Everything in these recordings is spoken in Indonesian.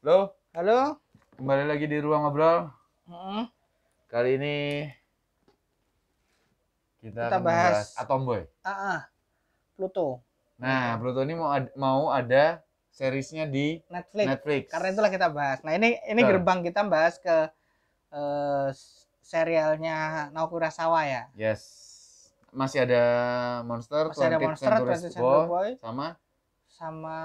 Halo, Halo. kembali lagi di Ruang Ngobrol. Heeh. Kali ini kita Kita akan membahas bahas Atom Boy. Pluto. Nah, Pluto ini mau ada seriesnya di Netflix. Netflix. Karena itulah kita bahas. Nah, ini Betul. gerbang kita bahas ke serialnya Naoki Urasawa ya. Yes. Masih ada Monster, Masih ada 20th Monster, Century 20th Century Boy, Boy, sama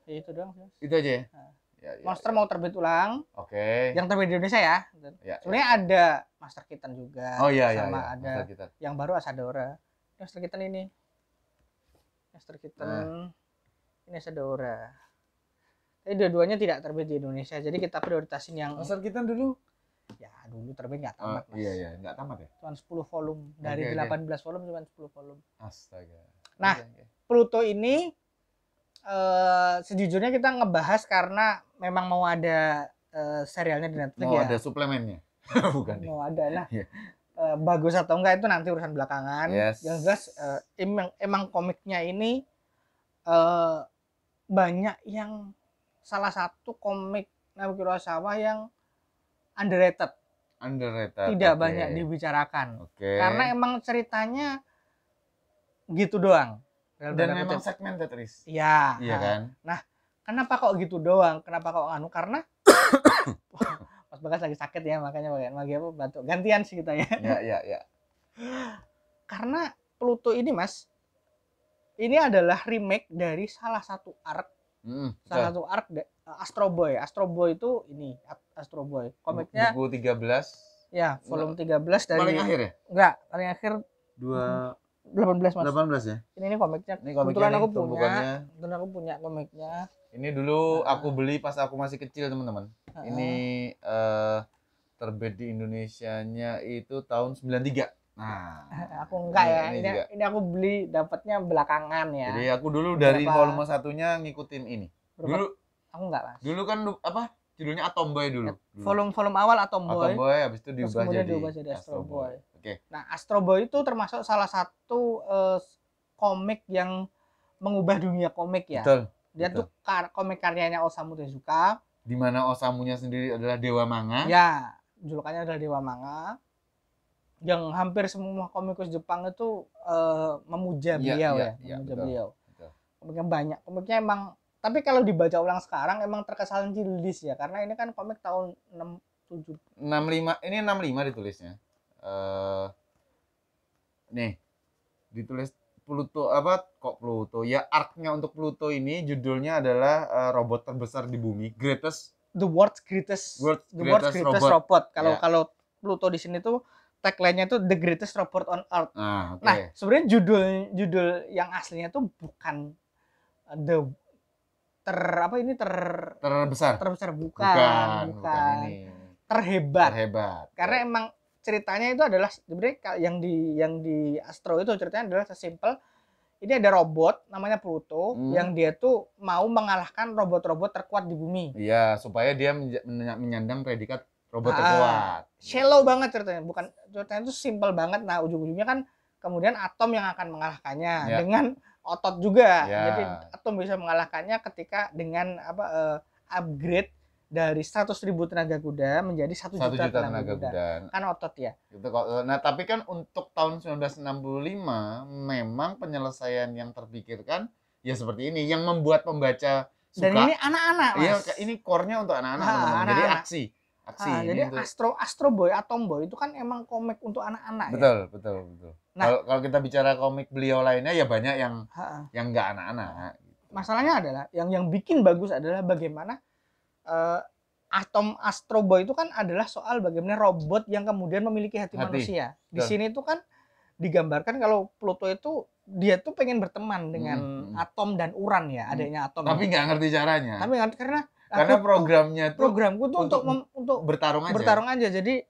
ya itu doang. itu aja ya? Nah, Ya, Monster mau terbit ulang. Oke. Yang terbit di Indonesia ya. Ya, Sebenarnya ada Master Keaton juga. Oh iya, sama iya. ada Master kita. yang baru Asadora. Master Keaton ini. Master Keaton ini Asadora. Tapi dua-duanya tidak terbit di Indonesia. Jadi kita prioritasin yang Master kita dulu. ya dulu terbit nggak tamat, Mas. Iya, nggak tamat ya? Cuma 10 volume. Dari Oke. 18 volume cuma 10 volume. Astaga. Nah, Oke. Pluto ini sejujurnya kita ngebahas karena memang mau ada serialnya di Netflix Mau ya. ada suplemennya. Bukan. Mau ada. Nah, Iya. bagus atau enggak itu nanti urusan belakangan. Yes. Yang jelas emang komiknya ini banyak yang salah satu komik Naoki Urasawa yang underrated. Tidak Oke. banyak dibicarakan. Oke. Karena emang ceritanya gitu doang. Dan memang segmented, Riz. Iya. Iya kan? Nah, kenapa kok gitu doang? Kenapa kok anu? Karena Mas Bagas lagi sakit ya, makanya lagi apa batuk. Gantian sih kita ya. Iya. Karena Pluto ini, Mas, ini adalah remake dari salah satu arc. Salah satu arc Astro Boy. Astro Boy itu ini Astro Boy. Komiknya buku 13. Ya, volume 13 dari Paling akhir ya? Enggak, paling akhir 18, Mas. 18 ya? Ini komiknya. Ini komiknya Kebetulan nih, aku tumpukannya. Kebetulan aku punya komiknya. Ini dulu aku beli pas aku masih kecil, teman-teman. Ini terbit di Indonesianya itu tahun 93. Nah, aku enggak ya. juga. Ini aku beli dapatnya belakangan ya. Jadi aku dulu dari volume satunya ngikutin ini. Dulu aku enggak, Mas. Dulu kan apa? Judulnya Atom Boy dulu. Volume awal Atom Boy. Atom Boy, habis itu diubah jadi Astro Boy. Oke. Nah, Astro Boy itu termasuk salah satu komik yang mengubah dunia komik ya. Betul. Dia tuh komik karyanya Osamu Tezuka. Di mana Osamunya sendiri adalah dewa manga. Ya, julukannya adalah dewa manga. Yang hampir semua komikus Jepang itu memuja beliau memuja beliau. Komiknya banyak. Komiknya emang, tapi kalau dibaca ulang sekarang emang terkesan childish ya, karena ini kan komik tahun 65. Ini 65 ditulisnya. Nih, ditulis Pluto apa kok Pluto? Ya, arc-nya untuk Pluto ini judulnya adalah robot terbesar di bumi, the world's greatest robot. Kalau Pluto di sini tuh tagline-nya tuh the greatest robot on earth. Nah, sebenarnya judul yang aslinya tuh bukan terbesar bukan ini. Terhebat. Karena emang ceritanya itu adalah sebenarnya yang di Astro itu ceritanya adalah sesimpel ini ada robot namanya Pluto yang dia tuh mau mengalahkan robot-robot terkuat di bumi. Iya, supaya dia menyandang predikat robot terkuat. Shallow banget ceritanya, ceritanya itu simpel banget. Nah, ujung-ujungnya kan kemudian Atom yang akan mengalahkannya dengan otot juga. Jadi Atom bisa mengalahkannya ketika dengan upgrade dari 100.000 tenaga kuda menjadi 1 juta tenaga kuda. Kan otot ya. Gitu kok. Nah, tapi kan untuk tahun 1965 memang penyelesaian yang terpikirkan ya seperti ini yang membuat pembaca suka. Dan ini anak-anak, Mas. Iya, ini core-nya untuk anak-anak, teman-teman. Jadi aksi. Jadi Astro Boy, Atom Boy itu kan emang komik untuk anak-anak. Betul. Nah, kalau kita bicara komik beliau lainnya ya banyak yang nggak anak-anak. Masalahnya adalah yang bikin bagus adalah bagaimana Astro Boy itu kan adalah soal bagaimana robot yang kemudian memiliki hati. Manusia. Di sini itu kan digambarkan kalau Pluto itu dia tuh pengen berteman dengan Atom dan Uran ya, adanya Atom. Tapi nggak ngerti caranya. Tapi ngerti karena programku tuh untuk bertarung aja. Jadi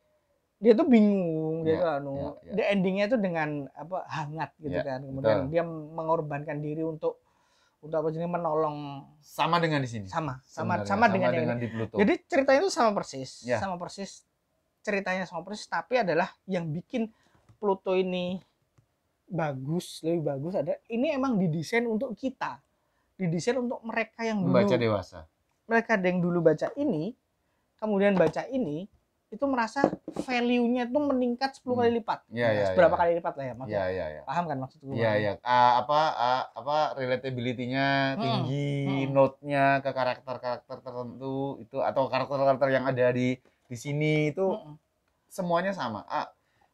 dia tuh bingung, dia tuh the endingnya tuh dengan hangat gitu kan. Kemudian dia mengorbankan diri untuk menolong. Sama dengan di sini. Sama dengan di Pluto. Jadi ceritanya itu sama persis. Ceritanya sama persis, tapi adalah yang bikin Pluto ini lebih bagus ada ini emang didesain untuk kita. Didesain untuk mereka yang membaca dewasa. mereka ada yang dulu baca ini, kemudian baca ini, itu merasa value-nya itu meningkat 10 kali lipat. Berapa kali lipat lah ya maksudnya. Paham kan maksud gue? Iya. Apa relatability-nya tinggi, note-nya ke karakter-karakter tertentu itu atau karakter-karakter yang ada di sini itu semuanya sama.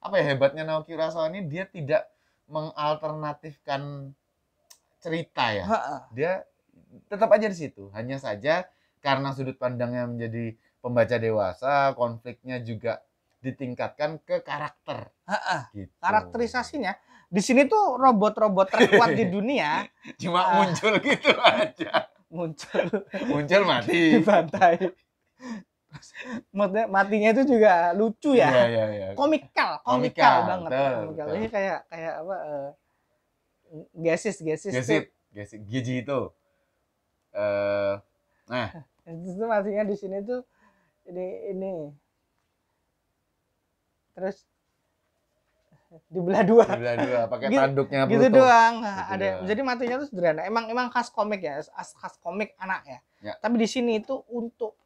Apa ya hebatnya Naoki Urasawa ini, dia tidak mengalternatifkan cerita ya. Dia tetap aja di situ. Hanya saja karena sudut pandangnya menjadi pembaca dewasa, konfliknya juga ditingkatkan ke karakter. Gitu. Karakterisasinya di sini tuh robot-robot terkuat di dunia cuma muncul gitu aja. Muncul mati. Dibantai. Matinya itu juga lucu ya. Iya. Komikal banget. Komikal. Ini kayak apa? Gesis Gigi itu. Nah, itu matinya di sini tuh ini. Terus dibelah dua pakai tanduknya Pluto. Gitu doang. Ada. Jadi matinya tuh sederhana. Emang khas komik ya, khas komik anak ya. Tapi di sini itu untuk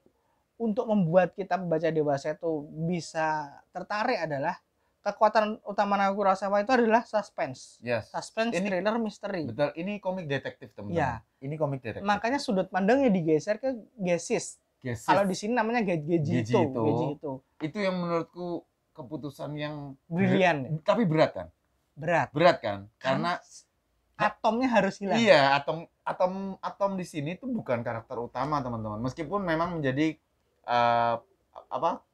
membuat kita membaca dewasa itu bisa tertarik adalah kekuatan utama Naoki Urasawa itu adalah suspense. Suspense, thriller, misteri. Betul, ini komik detektif teman-teman. Ini komik detektif. Makanya sudut pandangnya digeser ke Gesis. Kalau di sini namanya Geji itu. Itu yang menurutku keputusan yang brilian. Tapi berat kan? Berat kan? Karena atomnya harus hilang. Iya, atom di sini tuh bukan karakter utama teman-teman. Meskipun memang menjadi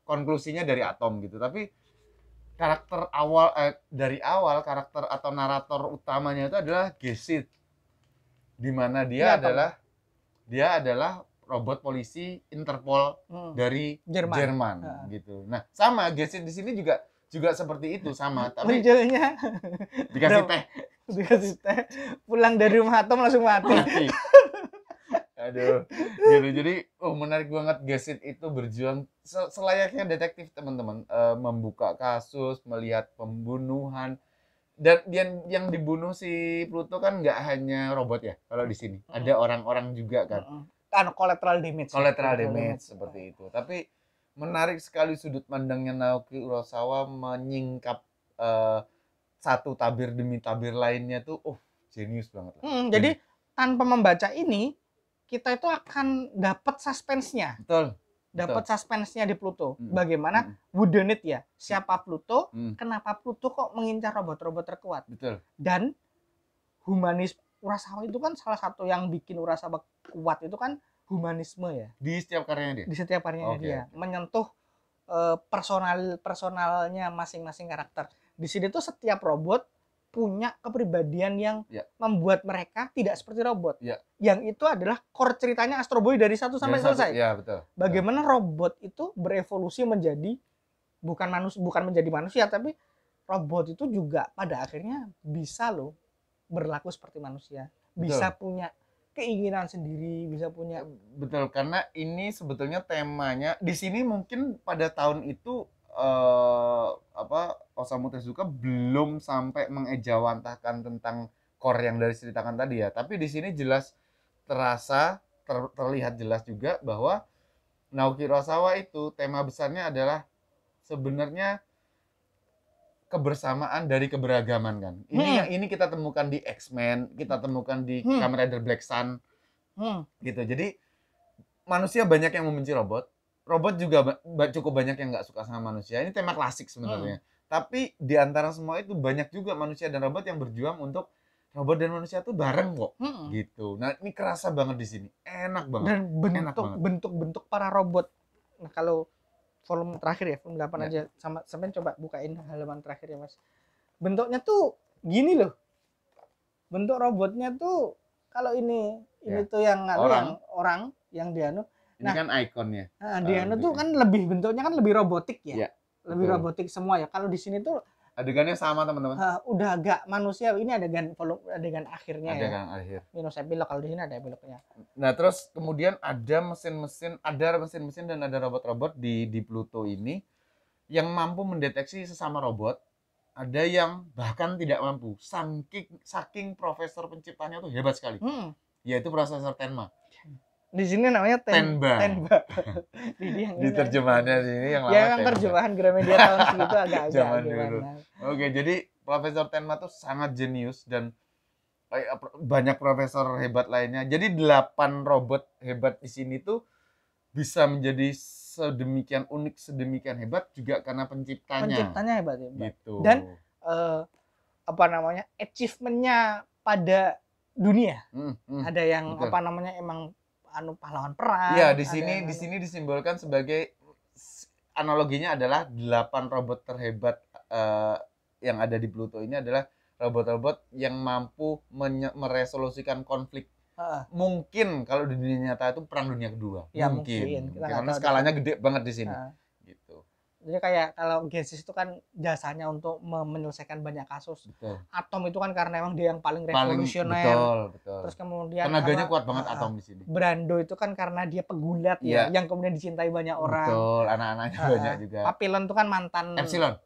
konklusinya dari atom gitu, tapi karakter dari awal karakter atau narator utamanya itu adalah Gesit, di mana dia adalah robot polisi Interpol dari Jerman gitu. Nah, sama Gesit di sini juga seperti itu sama, tapi munculnya dikasih teh pulang dari rumah atom langsung mati. Aduh, gitu. Jadi menarik banget. Gesit itu berjuang selayaknya detektif teman-teman, membuka kasus, melihat pembunuhan, dan yang dibunuh si Pluto kan nggak hanya robot ya, kalau di sini ada orang-orang juga kan collateral damage seperti itu. Tapi menarik sekali sudut pandangnya Naoki Urasawa menyingkap satu tabir demi tabir lainnya tuh jenius banget lah. Jadi tanpa membaca ini kita itu akan dapat suspense-nya. Dapat suspense-nya di Pluto. Bagaimana whodunit ya? Siapa Pluto? Kenapa Pluto kok mengincar robot-robot terkuat? Betul. Dan humanisme Urasawa itu kan salah satu yang bikin Urasawa kuat itu kan humanisme ya. Di setiap karyanya dia. Di setiap karyanya dia menyentuh personalnya masing-masing karakter. Di sini tuh setiap robot punya kepribadian yang membuat mereka tidak seperti robot. Yang itu adalah core ceritanya Astro Boy dari 1 sampai selesai. Betul. Bagaimana robot itu berevolusi menjadi bukan menjadi manusia, tapi robot itu juga pada akhirnya bisa loh berlaku seperti manusia. Bisa punya keinginan sendiri, bisa punya. Betul, karena ini sebetulnya temanya di sini mungkin pada tahun itu Osamu Tezuka belum sampai mengejawantahkan tentang core yang dari ceritakan tadi ya, tapi di sini jelas terlihat jelas juga bahwa Naoki Urasawa itu tema besarnya adalah sebenarnya kebersamaan dari keberagaman kan. Ini kita temukan di X-Men, kita temukan di Kamen Rider Black Sun gitu. Jadi manusia banyak yang membenci robot juga cukup banyak yang nggak suka sama manusia. Ini tema klasik sebenarnya. Tapi di antara semua itu banyak juga manusia dan robot yang berjuang untuk robot dan manusia tuh bareng kok. Gitu. Nah, ini kerasa banget di sini. Enak banget. Dan bentuk para robot. Nah, kalau volume terakhir ya, volume 8 aja sampai coba bukain halaman terakhir ya, Mas. Bentuknya tuh gini loh. Bentuk robotnya tuh kalau ini tuh yang orang yang dianu. Ini kan ikonnya. Nah, Diana tuh kan bentuknya kan lebih robotik ya. Lebih robotik semua ya. Kalau di sini tuh adegannya sama teman-teman. Udah agak manusia. Ini adegan akhirnya adegan akhir. Minus epilog, kalau di sini ada epilognya. Nah, terus kemudian ada mesin-mesin dan ada robot-robot di Pluto ini yang mampu mendeteksi sesama robot. Ada yang bahkan tidak mampu. Saking profesor penciptanya tuh hebat sekali. Yaitu prosesor Tenma. Di sini namanya Tenba. Di terjemahannya di sini yang lama ya yang terjemahan Gramedia tahun segitu agak-agak zaman dulu. gimana. Oke, jadi Profesor Tenma tuh sangat jenius dan banyak profesor hebat lainnya. Jadi 8 robot hebat di sini tuh bisa menjadi sedemikian unik, sedemikian hebat juga karena penciptanya. Penciptanya hebat. Gitu. Dan achievement-nya pada dunia. Ada yang betul. Emang pahlawan perang. Iya, di sini disimbolkan sebagai analoginya adalah 8 robot terhebat yang ada di Pluto ini adalah robot-robot yang mampu meresolusikan konflik. Mungkin kalau di dunia nyata itu perang dunia kedua. Ya, mungkin. Karena skalanya gede banget di sini. Gitu. Jadi kayak kalau Genesis itu kan jasanya untuk menyelesaikan banyak kasus. Betul. Atom itu kan karena emang dia yang paling revolusioner. Betul. Terus kemudian tenaganya kuat banget Atom di sini. Brando itu kan karena dia pegulat ya, yang kemudian dicintai banyak orang. Betul, anak-anaknya banyak juga. Papillon itu kan mantan Epsilon.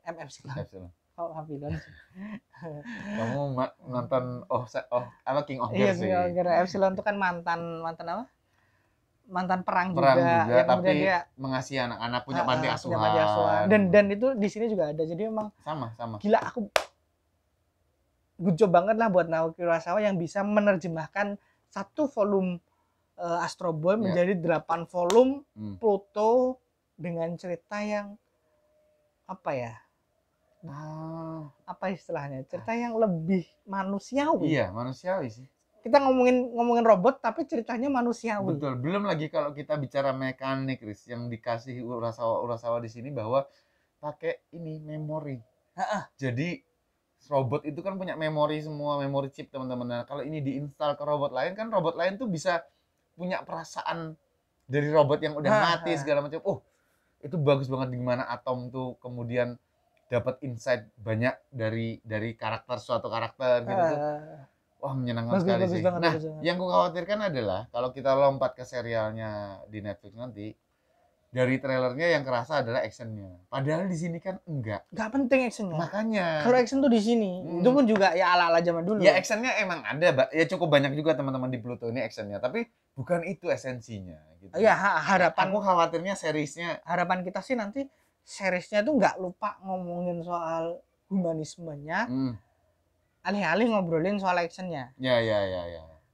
Oh, Papillon. Kamu nonton King of Gears. Iya, Epsilon itu kan mantan apa? Mantan perang juga yang tapi dia mengasihi anak-anak, punya panti asuhan. Dan itu di sini juga ada. Jadi memang sama. Gila, aku good job banget lah buat Naoki Urasawa yang bisa menerjemahkan 1 volume Astro Boy menjadi 8 volume Pluto dengan cerita yang apa ya? Apa istilahnya? Cerita yang lebih manusiawi. Iya, manusiawi sih. Kita ngomongin robot tapi ceritanya manusiawi. Betul. Belum lagi kalau kita bicara mekanik, Riz, yang dikasih Urasawa di sini bahwa pakai ini memori. Jadi robot itu kan punya memori semua, memori chip teman-teman. Nah, kalau ini diinstal ke robot lain kan robot lain tuh bisa punya perasaan dari robot yang udah mati segala macam. Itu bagus banget gimana Atom tuh kemudian dapat insight banyak dari suatu karakter gitu tuh. Wah, menyenangkan sekali sih. Yang gue khawatirkan adalah kalau kita lompat ke serialnya di Netflix nanti, dari trailernya yang kerasa adalah actionnya. Padahal di sini kan enggak. Enggak penting actionnya. Makanya. Kalau action tuh di sini, itu pun juga ya ala-ala zaman dulu. Ya actionnya emang ada, ya cukup banyak juga teman-teman di Pluto ini actionnya. Tapi bukan itu esensinya. Gitu. Ya harapan. Aku khawatirnya seriesnya. Harapan kita sih nanti seriesnya tuh nggak lupa ngomongin soal humanismenya. Alih-alih ngobrolin soal actionnya. Ya.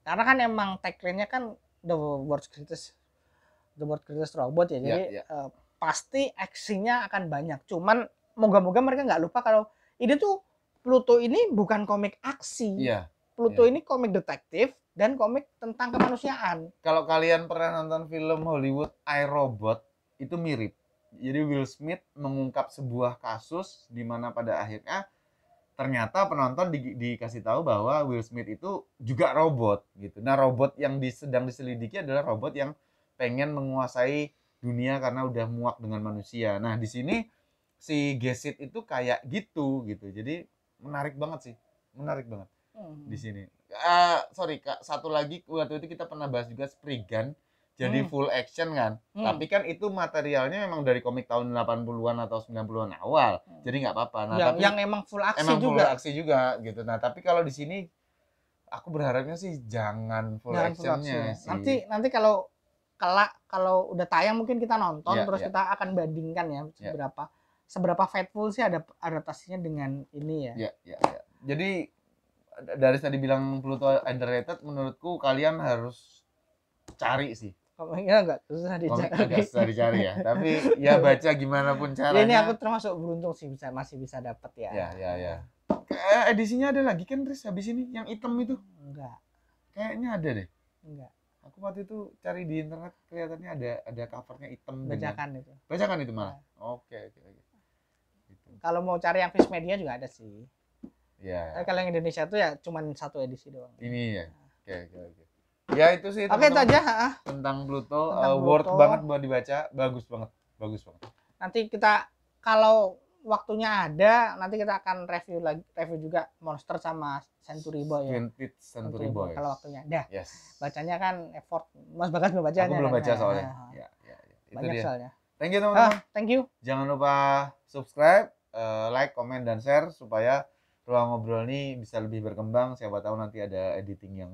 Karena kan emang tagline-nya kan the world's greatest robot ya. Jadi pasti aksinya akan banyak. Cuman moga-moga mereka nggak lupa kalau ini tuh Pluto ini bukan komik aksi. Pluto ini komik detektif dan komik tentang kemanusiaan. Kalau kalian pernah nonton film Hollywood I, Robot, itu mirip. Jadi Will Smith mengungkap sebuah kasus di mana pada akhirnya ternyata penonton dikasih tahu bahwa Will Smith itu juga robot gitu. Nah, robot yang sedang diselidiki adalah robot yang pengen menguasai dunia karena udah muak dengan manusia. Nah, di sini si Gesit itu kayak gitu. Jadi menarik banget sih. Di sini. Sorry Kak, satu lagi waktu itu kita pernah bahas juga Spriggan. Jadi full action kan. Tapi kan itu materialnya memang dari komik tahun 80-an atau 90-an awal. Jadi nggak apa-apa. Nah, tapi yang emang full aksi full aksi juga gitu. Nah, tapi kalau di sini aku berharapnya sih jangan full actionnya sih. Nanti kalau udah tayang mungkin kita nonton terus kita akan bandingkan ya seberapa faithful sih adaptasinya dengan ini ya. Iya. Jadi dari tadi bilang Pluto underrated, menurutku kalian harus cari sih. Komiknya agak susah dicari ya. Tapi ya baca gimana pun caranya. Ini aku termasuk beruntung sih masih bisa dapat ya. Ya. Edisinya ada lagi kan, Riz, habis ini yang hitam itu? Enggak. Kayaknya ada deh. Enggak. Aku waktu itu cari di internet kelihatannya ada covernya hitam. Bacakan itu malah. Oke. Gitu. Kalau mau cari yang Fish Media juga ada sih. Iya. Kalau yang Indonesia tuh ya cuman 1 edisi doang. Ini ya. Oke. Ya itu sih. Oke, itu aja. Tentang Pluto, worth banget buat dibaca, bagus banget. Nanti kita kalau waktunya ada, nanti kita akan review juga Monster sama Century Boy ya. Century Boy. Kalau waktunya ada. Yes. Bacanya kan effort. Mas Bagas belum baca. Aku belum baca soalnya. Ya. Itu banyak dia. soalnya. Thank you teman-teman. Thank you. Jangan lupa subscribe, like, comment, dan share supaya ruang ngobrol ini bisa lebih berkembang. Siapa tahu nanti ada editing yang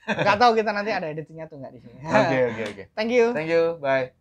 nggak tahu kita nanti ada editingnya tuh nggak di sini. Oke. Thank you. Thank you. Bye.